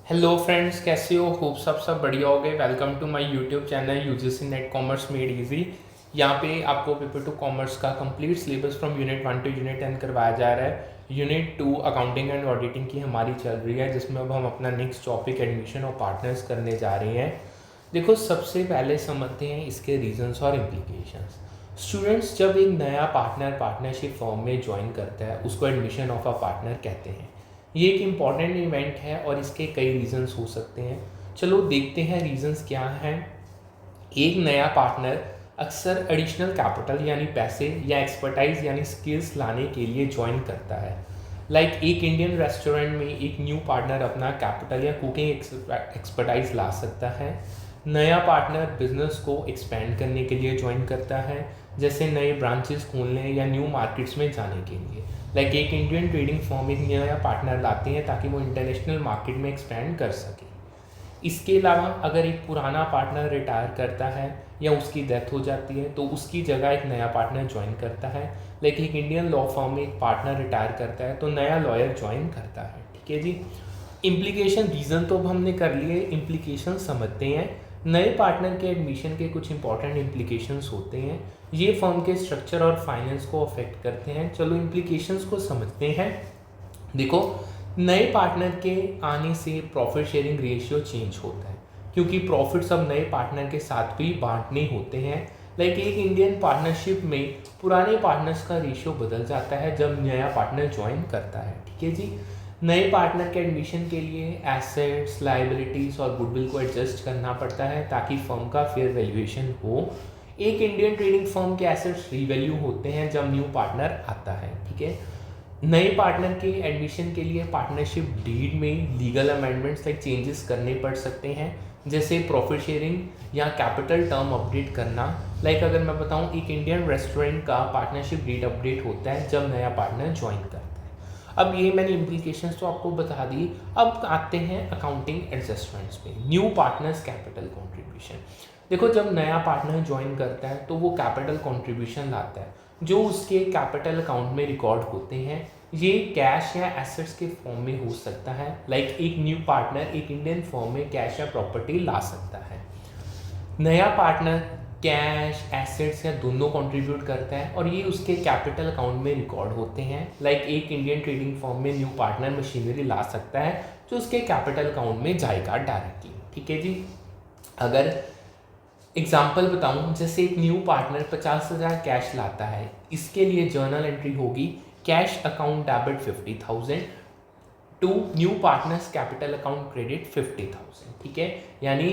Hello friends, कैसे हो? Hope सब बढ़िया हो गए। Welcome to my YouTube channel UGC NET commerce made easy. यहाँ पे आपको पेपर टू कॉमर्स का complete syllabus from unit 1 to unit 10 करवाया जा रहा है। यूनिट 2 अकाउंटिंग एंड ऑडिटिंग की हमारी चल रही है, जिसमें अब हम अपना नेक्स्ट टॉपिक एडमिशन और पार्टनर्स करने जा रहे हैं। देखो, सबसे पहले समझते हैं इसके रीजंस और इम्प्लीकेशंस। स्टूडेंट्स जब एक नया पार्टनरशिप फॉर्म में ज्वाइन करता है, उसको एडमिशन ऑफ अ पार्टनर कहते हैं। ये एक इम्पॉर्टेंट इवेंट है और इसके कई रीजंस हो सकते हैं। चलो देखते हैं रीजंस क्या हैं। एक नया पार्टनर अक्सर एडिशनल कैपिटल यानी पैसे या एक्सपर्टाइज यानी स्किल्स लाने के लिए ज्वाइन करता है। एक इंडियन रेस्टोरेंट में एक न्यू पार्टनर अपना कैपिटल या कुकिंग एक्सपर्टाइज ला सकता है। नया पार्टनर बिजनेस को एक्सपेंड करने के लिए ज्वाइन करता है, जैसे नए ब्रांचेस खोलने या न्यू मार्केट्स में जाने के लिए। एक इंडियन ट्रेडिंग फर्म एक नया पार्टनर लाते हैं ताकि वो इंटरनेशनल मार्केट में एक्सपेंड कर सके। इसके अलावा अगर एक पुराना पार्टनर रिटायर करता है या उसकी डेथ हो जाती है, तो उसकी जगह एक नया पार्टनर ज्वाइन करता है। एक इंडियन लॉ फर्म में एक पार्टनर रिटायर करता है तो नया लॉयर ज्वाइन करता है। ठीक है जी। इम्प्लीकेशन रीज़न तो अब हमने कर लिए, इम्प्लीकेशन समझते हैं। नए पार्टनर के एडमिशन के कुछ इंपॉर्टेंट इम्प्लीकेशंस होते हैं। ये फर्म के स्ट्रक्चर और फाइनेंस को अफेक्ट करते हैं। चलो इम्प्लीकेशंस को समझते हैं। देखो, नए पार्टनर के आने से प्रॉफिट शेयरिंग रेशियो चेंज होता है, क्योंकि प्रॉफिट्स अब नए पार्टनर के साथ भी बांटने होते हैं। एक इंडियन पार्टनरशिप में पुराने पार्टनर्स का रेशियो बदल जाता है जब नया पार्टनर ज्वाइन करता है। ठीक है जी। नए पार्टनर के एडमिशन के लिए एसेट्स, लाइबिलिटीज़ और गुडविल को एडजस्ट करना पड़ता है ताकि फर्म का फेयर वैल्यूएशन हो। एक इंडियन ट्रेडिंग फर्म के एसेट्स रीवैल्यू होते हैं जब न्यू पार्टनर आता है। ठीक है। नए पार्टनर के एडमिशन के लिए पार्टनरशिप डीड में लीगल अमेंडमेंट्स चेंजेस करने पड़ सकते हैं, जैसे प्रॉफिट शेयरिंग या कैपिटल टर्म अपडेट करना। अगर मैं बताऊं, एक इंडियन रेस्टोरेंट का पार्टनरशिप डीड अपडेट होता है जब नया पार्टनर ज्वाइन करता है। अब ये मैंने इम्प्लीकेशंस तो आपको बता दी। अब आते हैं अकाउंटिंग एडजस्टमेंट्स पे। New partners capital contribution. देखो, जब नया पार्टनर ज्वाइन करता है तो वो कैपिटल कंट्रीब्यूशन लाता है जो उसके कैपिटल अकाउंट में रिकॉर्ड होते हैं। ये कैश या एसेट्स के फॉर्म में हो सकता है। एक न्यू पार्टनर एक इंडियन फॉर्म में कैश या प्रॉपर्टी ला सकता है। नया पार्टनर कैश, एसेट्स या दोनों कंट्रीब्यूट करता है और ये उसके कैपिटल अकाउंट में रिकॉर्ड होते हैं। एक इंडियन ट्रेडिंग फर्म में न्यू पार्टनर मशीनरी ला सकता है जो उसके कैपिटल अकाउंट में जाएगा डायरेक्टली। ठीक है जी। अगर एग्जाम्पल बताऊं, जैसे एक न्यू पार्टनर 50,000 कैश लाता है, इसके लिए जर्नल एंट्री होगी cash account debit 50,000 to new partners capital account credit 50,000। ठीक है, यानी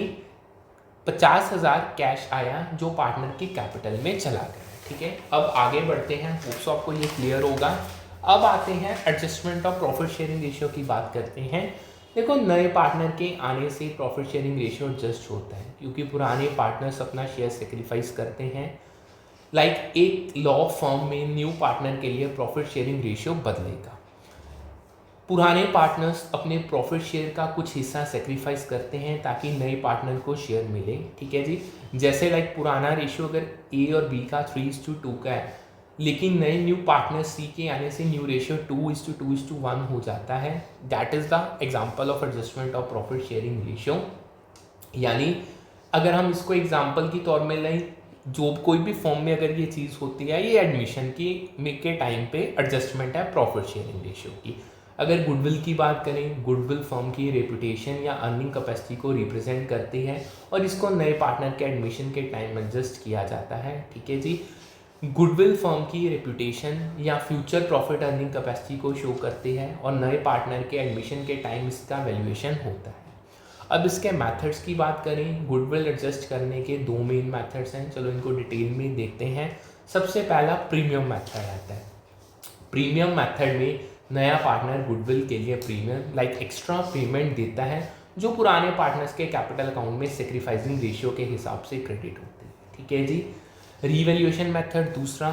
50,000 कैश आया जो पार्टनर की कैपिटल में चला गया। ठीक है, अब आगे बढ़ते हैं। होप्स आपको ये क्लियर होगा। अब आते हैं adjustment of profit sharing ratio की बात करते हैं। देखो, नए पार्टनर के आने से प्रॉफिट शेयरिंग रेशियो एडजस्ट होता है, क्योंकि पुराने पार्टनर्स अपना शेयर सेक्रीफाइस करते हैं। एक लॉ फर्म में न्यू पार्टनर के लिए प्रॉफिट शेयरिंग रेशियो बदलेगा। पुराने पार्टनर्स अपने प्रॉफिट शेयर का कुछ हिस्सा सेक्रीफाइस करते हैं ताकि नए पार्टनर को शेयर मिले। ठीक है जी। जैसे पुराना रेशियो अगर ए और बी का 3:2 का है, लेकिन नए न्यू पार्टनर सी के आने से न्यू रेशियो 2:2:1 हो जाता है। That is the example of adjustment of profit sharing ratio. यानी अगर हम इसको एग्जाम्पल की तौर में लें, जो कोई भी फॉर्म में अगर ये चीज़ होती है, ये एडमिशन के टाइम पे एडजस्टमेंट है प्रॉफिट शेयरिंग रेशियो की। अगर गुडविल की बात करें, गुडविल फर्म की रेपुटेशन या अर्निंग कैपेसिटी को रिप्रेजेंट करती है और इसको नए पार्टनर के एडमिशन के टाइम एडजस्ट किया जाता है। ठीक है जी। गुडविल फर्म की रेपुटेशन या फ्यूचर प्रॉफिट अर्निंग कैपेसिटी को शो करती है और नए पार्टनर के एडमिशन के टाइम इसका वैल्यूएशन होता है। अब इसके मेथड्स की बात करें, गुडविल एडजस्ट करने के दो मेन मेथड्स हैं। चलो इनको डिटेल में देखते हैं। सबसे पहला प्रीमियम मेथड आता है। प्रीमियम मेथड में नया पार्टनर गुडविल के लिए प्रीमियम एक्स्ट्रा पेमेंट देता है जो पुराने पार्टनर्स के कैपिटल अकाउंट में सेक्रीफाइसिंग रेशियो के हिसाब से क्रेडिट होते हैं। ठीक है जी। रीवैल्यूएशन मेथड दूसरा।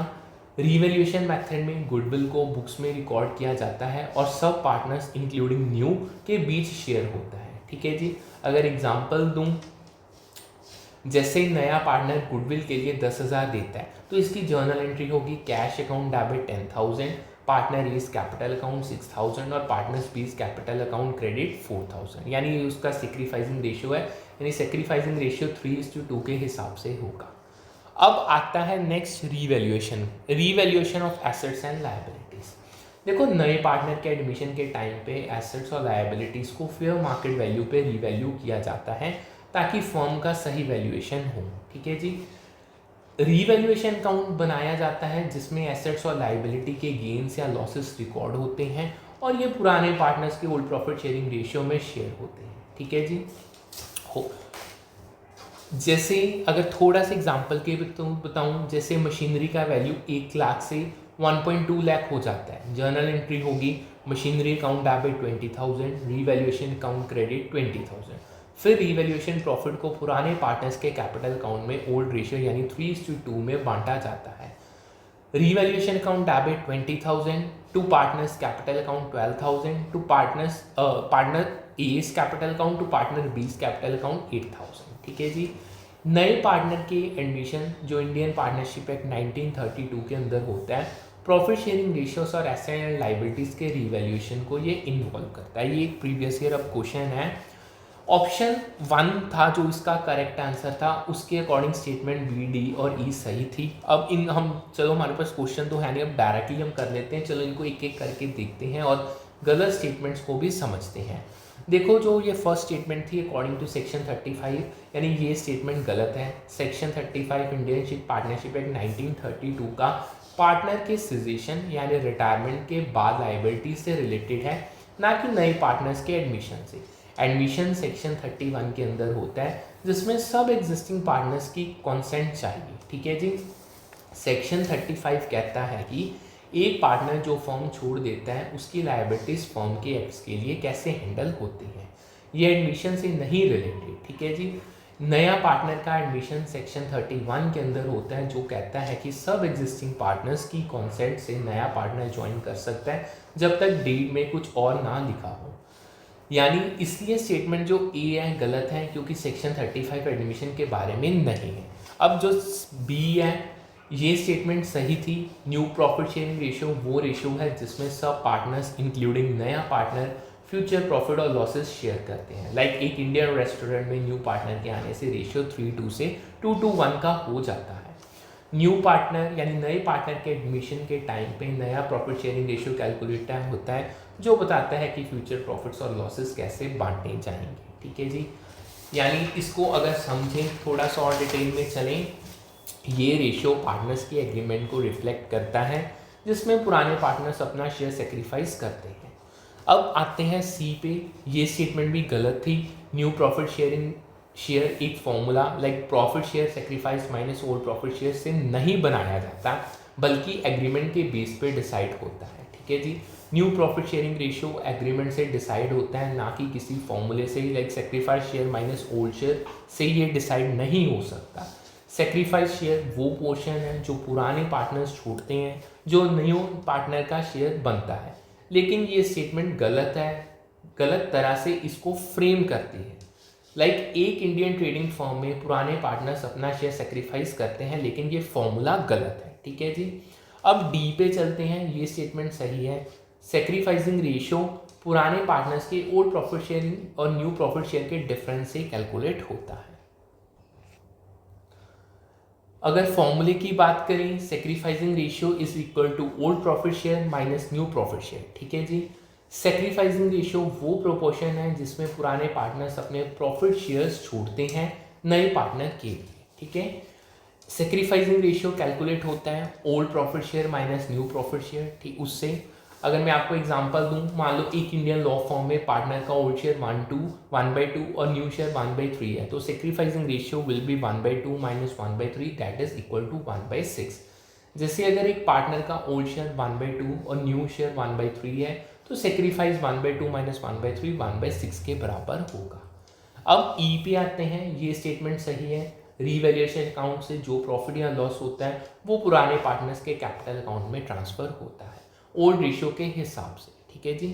रीवैल्यूएशन मेथड में गुडविल को बुक्स में रिकॉर्ड किया जाता है और सब पार्टनर्स इंक्लूडिंग न्यू के बीच शेयर होता है। ठीक है जी। अगर एग्जांपल दूं, जैसे नया पार्टनर गुडविल के लिए 10,000 देता है तो इसकी जर्नल एंट्री होगी cash account debit 10,000, partner A's capital account 6000 और पार्टनर्स बीज कैपिटल अकाउंट क्रेडिट 4000, यानी उसका सेक्रीफाइसिंग रेशियो है, यानी सेक्रीफाइसिंग रेशियो 3:2 के हिसाब से होगा। अब आता है next revaluation of assets and liabilities. देखो, नए पार्टनर के एडमिशन के टाइम पे एसेट्स और लायबिलिटीज को फेयर मार्केट वैल्यू पे रीवैल्यू किया जाता है ताकि फर्म का सही वैल्यूएशन हो। ठीक है जी। रीवैल्यूएशन अकाउंट बनाया जाता है जिसमें एसेट्स और लायबिलिटी के गेन्स या लॉसेस रिकॉर्ड होते हैं और ये पुराने पार्टनर्स के ओल्ड प्रॉफिट शेयरिंग रेशियो में शेयर होते हैं। ठीक है जी। जैसे अगर थोड़ा सा एग्जांपल के बताऊं, जैसे मशीनरी का वैल्यू 1 लाख से 1.2 लाख हो जाता है, जर्नल एंट्री होगी machinery account debit 20,000, revaluation account credit 20,000। फिर रीवैल्यूएशन प्रॉफिट को पुराने पार्टनर्स के कैपिटल अकाउंट में ओल्ड रेशियो यानी 3:2 में बांटा जाता है। Revaluation account debit 20,000 to partners capital account 12,000 to partner A's capital account to partner B's capital account 8,000। ठीक है जी। नए पार्टनर के एडमिशन जो इंडियन पार्टनरशिप एक्ट 1932 के अंदर होता है, प्रॉफिट शेयरिंग रेशियोस और एसेट एंड लायबिलिटीज के रीवैल्यूएशन को ये इन्वॉल्व करता है। ये एक प्रीवियस ईयर अब क्वेश्चन है। ऑप्शन 1 था जो इसका करेक्ट आंसर था, उसके अकॉर्डिंग स्टेटमेंट बी, डी और ई सही थी। अब चलो हमारे पास क्वेश्चन तो है नहीं, अब डायरेक्टली हम कर लेते हैं। चलो इनको एक एक करके देखते हैं और गलत स्टेटमेंट्स को भी समझते हैं। देखो, जो ये फर्स्ट स्टेटमेंट थी अकॉर्डिंग टू सेक्शन 35, यानी ये स्टेटमेंट गलत है। सेक्शन 35 इंडियन पार्टनरशिप एक्ट 1932 का पार्टनर के सिजेशन यानी रिटायरमेंट के बाद लायबिलिटी से रिलेटेड है, ना कि नए पार्टनर्स के एडमिशन से। एडमिशन सेक्शन 31 के अंदर होता है जिसमें सब एग्जिस्टिंग पार्टनर्स की कंसेंट चाहिए। ठीक है जी। सेक्शन 35 कहता है कि एक पार्टनर जो फर्म छोड़ देता है उसकी लायबिलिटीज फर्म के एक्ट्स के लिए कैसे हैंडल होती हैं, ये एडमिशन से नहीं रिलेटेड। ठीक है जी। नया पार्टनर का एडमिशन सेक्शन 31 के अंदर होता है जो कहता है कि सब एग्जिस्टिंग पार्टनर्स की कॉन्सेंट से नया पार्टनर ज्वाइन कर सकता है जब तक डीड में कुछ और ना लिखा हो। यानी इसलिए स्टेटमेंट जो ए है गलत है क्योंकि सेक्शन 35 एडमिशन के बारे में नहीं है। अब जो बी है ये स्टेटमेंट सही थी। न्यू प्रॉफिट शेयरिंग रेशियो वो रेशियो है जिसमें सब पार्टनर्स इंक्लूडिंग नया पार्टनर फ्यूचर प्रॉफिट और लॉसेस शेयर करते हैं। लाइक एक इंडियन रेस्टोरेंट में न्यू पार्टनर के आने से रेशियो 3:2 से 2:1 का हो जाता है। न्यू पार्टनर यानी नए पार्टनर के एडमिशन के टाइम पे नया प्रॉफिट शेयरिंग रेशियो कैलकुलेट होता है जो बताता है कि फ्यूचर प्रॉफिट्स और लॉसेस कैसे बांटे जाएंगे। ठीक है जी। यानी इसको अगर समझें थोड़ा सा और डिटेल में चलें, ये रेशियो पार्टनर्स की एग्रीमेंट को रिफ्लेक्ट करता है जिसमें पुराने पार्टनर्स अपना शेयर सेक्रीफाइस करते हैं। अब आते हैं सी पे। ये स्टेटमेंट भी गलत थी। न्यू प्रॉफिट शेयरिंग शेयर एक formula like profit share sacrifice minus old profit share से नहीं बनाया जाता बल्कि एग्रीमेंट के बेस पे डिसाइड होता है। ठीक है जी। New profit sharing ratio agreement से डिसाइड होता है, ना कि किसी फॉर्मूले से like sacrifice share minus old share से ये डिसाइड नहीं हो सकता। सेक्रीफाइस शेयर वो पोर्शन है जो पुराने पार्टनर्स छोड़ते हैं जो न्यू पार्टनर का शेयर बनता है। लेकिन ये स्टेटमेंट गलत है, गलत तरह से इसको फ्रेम करती है। लाइक एक इंडियन ट्रेडिंग फर्म में पुराने पार्टनर्स अपना शेयर सेक्रीफाइस करते हैं लेकिन ये फॉर्मूला गलत है। ठीक है जी। अब डी पे चलते हैं। ये स्टेटमेंट सही है। सेक्रीफाइसिंग रेशियो पुराने पार्टनर्स के ओल्ड प्रॉफिट शेयरिंग और न्यू प्रॉफिट शेयर के डिफरेंस से कैलकुलेट होता है। अगर फॉर्मूले की बात करें, sacrificing ratio is equal to old profit share minus new profit share. ठीक है जी। सेक्रीफाइसिंग रेशियो वो प्रोपोर्शन है जिसमें पुराने पार्टनर्स अपने प्रॉफिट शेयर्स छोड़ते हैं नए पार्टनर के लिए। ठीक है। सेक्रीफाइसिंग रेशियो कैलकुलेट होता है old profit share minus new profit share. ठीक, उससे अगर मैं आपको एग्जांपल दूं, मान लो एक इंडियन लॉ फॉर्म में पार्टनर का ओल्ड शेयर 1/2 और न्यू शेयर 1/3 है, तो sacrificing ratio will be 1/2 minus 1/3 that is equal to 1/6। जैसे अगर एक पार्टनर का ओल्ड शेयर 1/2 और न्यू शेयर 1/3 है तो सेक्रीफाइस 1/2 माइनस 1/3 1/6 के बराबर होगा। अब ई पे आते हैं। ये स्टेटमेंट सही है। रीवैल्यूएशन अकाउंट से जो प्रॉफिट या लॉस होता है वो पुराने पार्टनर्स के कैपिटल अकाउंट में ट्रांसफर होता है ओल्ड रेशियो के हिसाब से। ठीक है जी।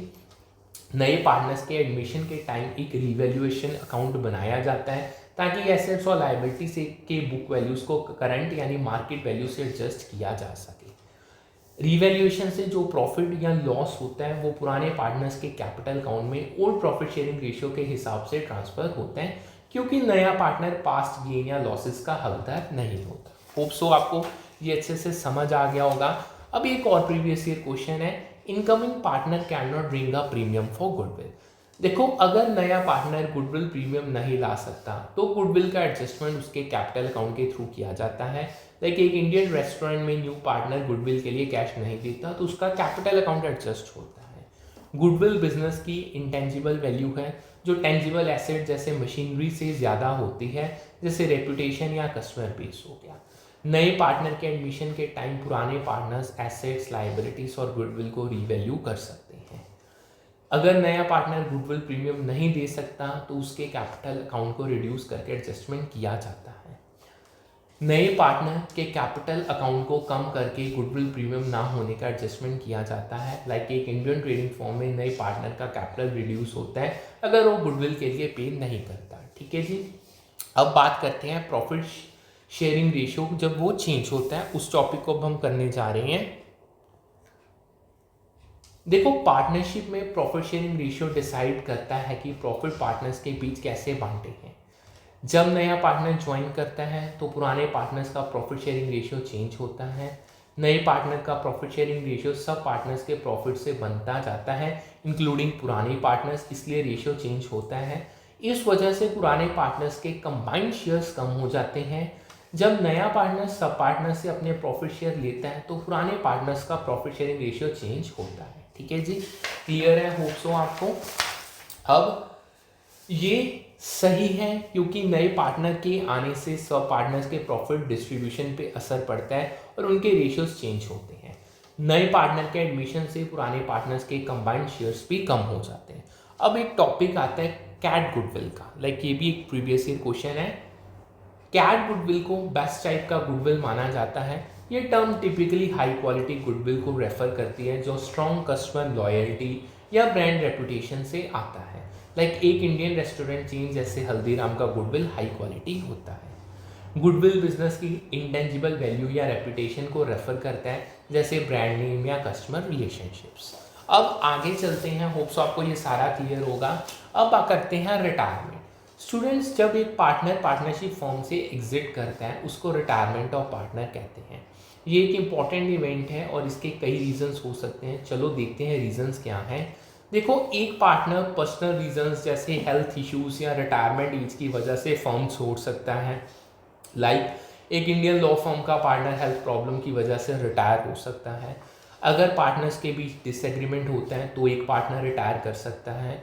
नए पार्टनर्स के एडमिशन के टाइम एक रीवैल्यूएशन अकाउंट बनाया जाता है ताकि एसेट्स और लायबिलिटी से के बुक वैल्यूज को करंट यानी मार्केट वैल्यू से एडजस्ट किया जा सके। रिवैल्यूएशन से जो प्रॉफिट या लॉस होता है वो पुराने पार्टनर्स के कैपिटल अकाउंट में ओल्ड प्रॉफिट शेयरिंग रेशियो के हिसाब से ट्रांसफर होते हैं, क्योंकि नया पार्टनर पास्ट गेन या लॉसेस का हकदार नहीं होता। होप सो आपको ये अच्छे से समझ आ गया होगा। अब एक और प्रीवियस ईयर क्वेश्चन है, incoming partner can not bring a premium for goodwill. देखो, अगर नया पार्टनर गुडविल प्रीमियम नहीं ला सकता तो गुडविल का एडजस्टमेंट उसके कैपिटल अकाउंट के थ्रू किया जाता है। लाइक एक इंडियन रेस्टोरेंट में न्यू पार्टनर गुडविल के लिए कैश नहीं देता तो उसका कैपिटल अकाउंट एडजस्ट होता है। गुडविल बिजनेस की इंटेंजिबल वैल्यू है जो टेंजिबल एसेट जैसे मशीनरी से ज़्यादा होती है, जैसे रेपुटेशन या कस्टमर बेस हो गया। नए पार्टनर के एडमिशन के टाइम पुराने पार्टनर्स एसेट्स, लाइबिलिटीज और गुडविल को रीवैल्यू कर सकते हैं। अगर नया पार्टनर गुडविल प्रीमियम नहीं दे सकता तो उसके कैपिटल अकाउंट को रिड्यूस करके एडजस्टमेंट किया जाता है। नए पार्टनर के कैपिटल अकाउंट को कम करके गुडविल प्रीमियम ना होने का एडजस्टमेंट किया जाता है। लाइक एक इंडियन ट्रेडिंग फॉर्म में नए पार्टनर का कैपिटल रिड्यूस होता है अगर वो गुडविल के लिए पे नहीं करता। ठीक है जी। अब बात करते हैं प्रॉफिट शेयरिंग रेशियो, जब वो चेंज होता है उस टॉपिक को अब हम करने जा रहे हैं। देखो, पार्टनरशिप में प्रॉफिट शेयरिंग रेशियो डिसाइड करता है कि प्रॉफिट पार्टनर्स के बीच कैसे बांटे हैं। जब नया पार्टनर ज्वाइन करता है तो पुराने पार्टनर्स का प्रॉफिट शेयरिंग रेशियो चेंज होता है। नए पार्टनर का प्रॉफिट शेयरिंग रेशियो सब पार्टनर्स के प्रॉफिट से बनता जाता है, इंक्लूडिंग पुराने पार्टनर्स, इसलिए रेशियो चेंज होता है। इस वजह से पुराने पार्टनर्स के कंबाइंड शेयर्स कम हो जाते हैं। जब नया पार्टनर सब पार्टनर से अपने प्रॉफिट शेयर लेता है तो पुराने पार्टनर्स का प्रॉफिट शेयरिंग रेशियो चेंज होता है। ठीक है जी, क्लियर है होप सो आपको। अब ये सही है क्योंकि नए पार्टनर के आने से सब पार्टनर्स के प्रॉफिट डिस्ट्रीब्यूशन पे असर पड़ता है और उनके रेशियोज चेंज होते हैं। नए पार्टनर के एडमिशन से पुराने पार्टनर्स के कंबाइंड शेयर्स भी कम हो जाते हैं। अब एक टॉपिक आता है कैट गुडविल का। लाइक ये भी एक प्रीवियस ईयर क्वेश्चन है। कैट गुडविल को बेस्ट टाइप का गुडविल माना जाता है। ये term typically high quality goodwill को रेफर करती है जो स्ट्रॉन्ग कस्टमर लॉयल्टी या ब्रांड रेपुटेशन से आता है। लाइक एक इंडियन रेस्टोरेंट चेन जैसे हल्दीराम का गुडविल हाई क्वालिटी होता है। गुडविल बिजनेस की इंटेंजिबल वैल्यू या रेपुटेशन को रेफर करता है, जैसे ब्रांड नेम या कस्टमर रिलेशनशिप्स। अब आगे चलते हैं, होप्स आपको ये सारा क्लियर होगा। अब करते हैं रिटायरमेंट। स्टूडेंट्स, जब एक पार्टनर पार्टनरशिप फॉर्म से एग्जिट करता है उसको रिटायरमेंट ऑफ पार्टनर कहते हैं। ये एक इम्पॉर्टेंट इवेंट है और इसके कई रीजंस हो सकते हैं। चलो देखते हैं रीजंस क्या हैं। देखो, एक पार्टनर पर्सनल रीजंस जैसे हेल्थ इश्यूज या रिटायरमेंट एज की वजह से फर्म छोड़ सकता है। लाइक एक इंडियन लॉ फर्म का पार्टनर हेल्थ प्रॉब्लम की वजह से रिटायर हो सकता है। अगर पार्टनर्स के बीच डिसएग्रीमेंट होता है तो एक पार्टनर रिटायर कर सकता है।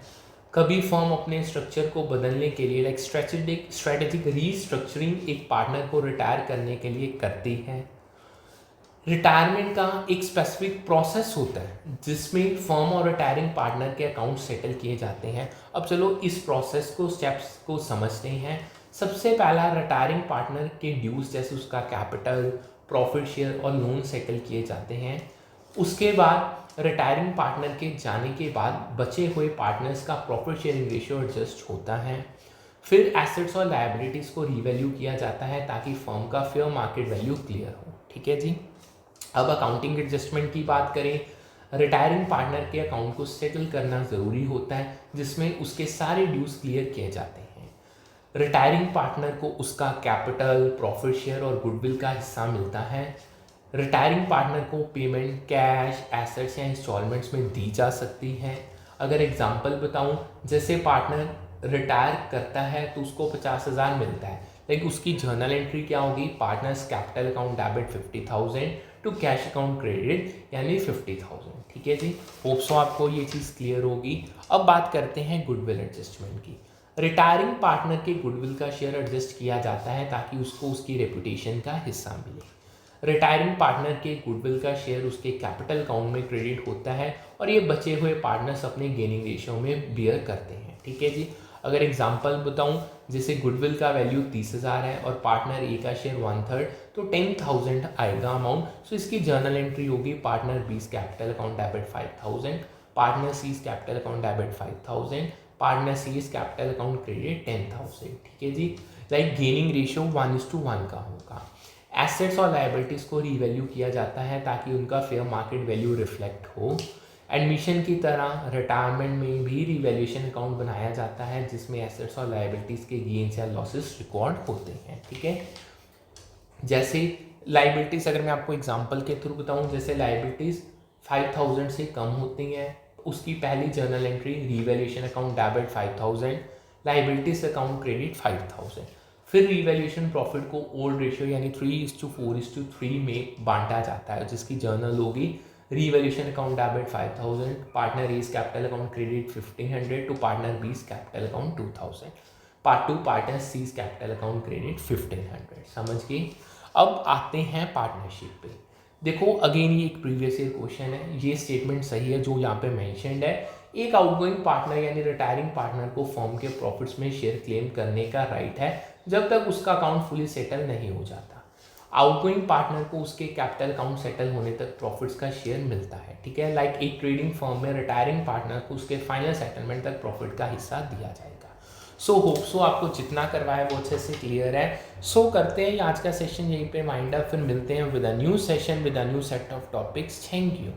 कभी फर्म अपने स्ट्रक्चर को बदलने के लिए लाइक स्ट्रेटेजिक रीस्ट्रक्चरिंग एक पार्टनर को रिटायर करने के लिए करती है। रिटायरमेंट का एक स्पेसिफिक प्रोसेस होता है जिसमें फर्म और रिटायरिंग पार्टनर के अकाउंट सेटल किए जाते हैं। अब चलो इस प्रोसेस को, स्टेप्स को समझते हैं। सबसे पहला, रिटायरिंग पार्टनर के ड्यूज जैसे उसका कैपिटल, प्रॉफिट शेयर और लोन सेटल किए जाते हैं। उसके बाद रिटायरिंग पार्टनर के जाने के बाद बचे हुए पार्टनर्स का प्रॉफिट शेयरिंग रेशियो एडजस्ट होता है। फिर एसेट्स और लायबिलिटीज को रीवैल्यू किया जाता है ताकि फर्म का फेयर मार्केट वैल्यू क्लियर हो। ठीक है जी। अब अकाउंटिंग एडजस्टमेंट की बात करें, रिटायरिंग पार्टनर के अकाउंट को सेटल करना ज़रूरी होता है जिसमें उसके सारे ड्यूज क्लियर किए जाते हैं। रिटायरिंग पार्टनर को उसका कैपिटल, प्रॉफिट शेयर और गुडविल का हिस्सा मिलता है। रिटायरिंग पार्टनर को पेमेंट कैश, एसेट्स या इंस्टॉलमेंट्स में दी जा सकती है। अगर एग्जांपल बताऊं, जैसे पार्टनर रिटायर करता है तो उसको 50,000 मिलता है, लेकिन उसकी जर्नल एंट्री क्या होगी, partners capital account debit 50,000 to cash account credit यानी 50,000। ठीक है जी, होप सो आपको ये चीज़ क्लियर होगी। अब बात करते हैं गुडविल एडजस्टमेंट की। रिटायरिंग पार्टनर के गुडविल का शेयर एडजस्ट किया जाता है ताकि उसको उसकी रेपुटेशन का हिस्सा मिले। रिटायरिंग पार्टनर के गुडविल का शेयर उसके कैपिटल अकाउंट में क्रेडिट होता है और ये बचे हुए पार्टनर्स अपने गेनिंग रेशियो में बियर करते हैं। ठीक है जी। अगर एग्जांपल बताऊं, जैसे गुडविल का वैल्यू 30,000 है और पार्टनर ए का शेयर 1/3 तो 10,000 आएगा अमाउंट। सो इसकी जर्नल एंट्री होगी, partner B's capital account debit 5,000, partner C's capital account debit 5,000, partner C's capital account credit 10,000। ठीक है जी। लाइक गेनिंग रेशियो 1:1 का होगा। एसेट्स और लाइबिलिटीज़ को रीवैल्यू किया जाता है ताकि उनका फेयर मार्केट वैल्यू रिफ्लेक्ट हो। एडमिशन की तरह रिटायरमेंट में भी रीवैल्यूएशन अकाउंट बनाया जाता है जिसमें एसेट्स और लाइबिलिटीज़ के गेन्स या लॉसेस रिकॉर्ड होते हैं। ठीक है, जैसे लाइबिलिटीज़ अगर मैं आपको एग्जांपल के थ्रू बताऊं, जैसे लाइबिलिटीज़ 5000 से कम होती हैं, उसकी पहली journal entry revaluation account debit 5000, liabilities account credit 5000। फिर रीवैल्यूएशन प्रॉफिट को ओल्ड रेशियो यानी 3:4:3 में बांटा जाता है, जिसकी जर्नल होगी revaluation account debit 5000, partner A's capital account credit 1500 to partner B's capital account 2000, part 2 partner C's capital account credit 1500। समझ गए। अब आते हैं पार्टनरशिप पे। देखो अगेन ये एक प्रीवियस ईयर क्वेश्चन है, ये स्टेटमेंट सही है जो यहाँ पे मेंशन्ड है। एक आउटगोइंग पार्टनर यानी रिटायरिंग पार्टनर को फर्म के प्रॉफिट्स में शेयर क्लेम करने का राइट है जब तक उसका अकाउंट फुली सेटल नहीं हो जाता। आउटगोइंग पार्टनर को उसके कैपिटल अकाउंट सेटल होने तक प्रॉफिट्स का शेयर मिलता है। ठीक है, लाइक एक ट्रेडिंग फर्म में रिटायरिंग पार्टनर को उसके फाइनल सेटलमेंट तक प्रॉफिट का हिस्सा दिया जाएगा। सो होप सो आपको जितना करवाया वो अच्छे से क्लियर है। सो करते हैं आज का सेशन यहीं पे वाइंड अप, फिर मिलते हैं with a new session with a new set of topics. Thank you.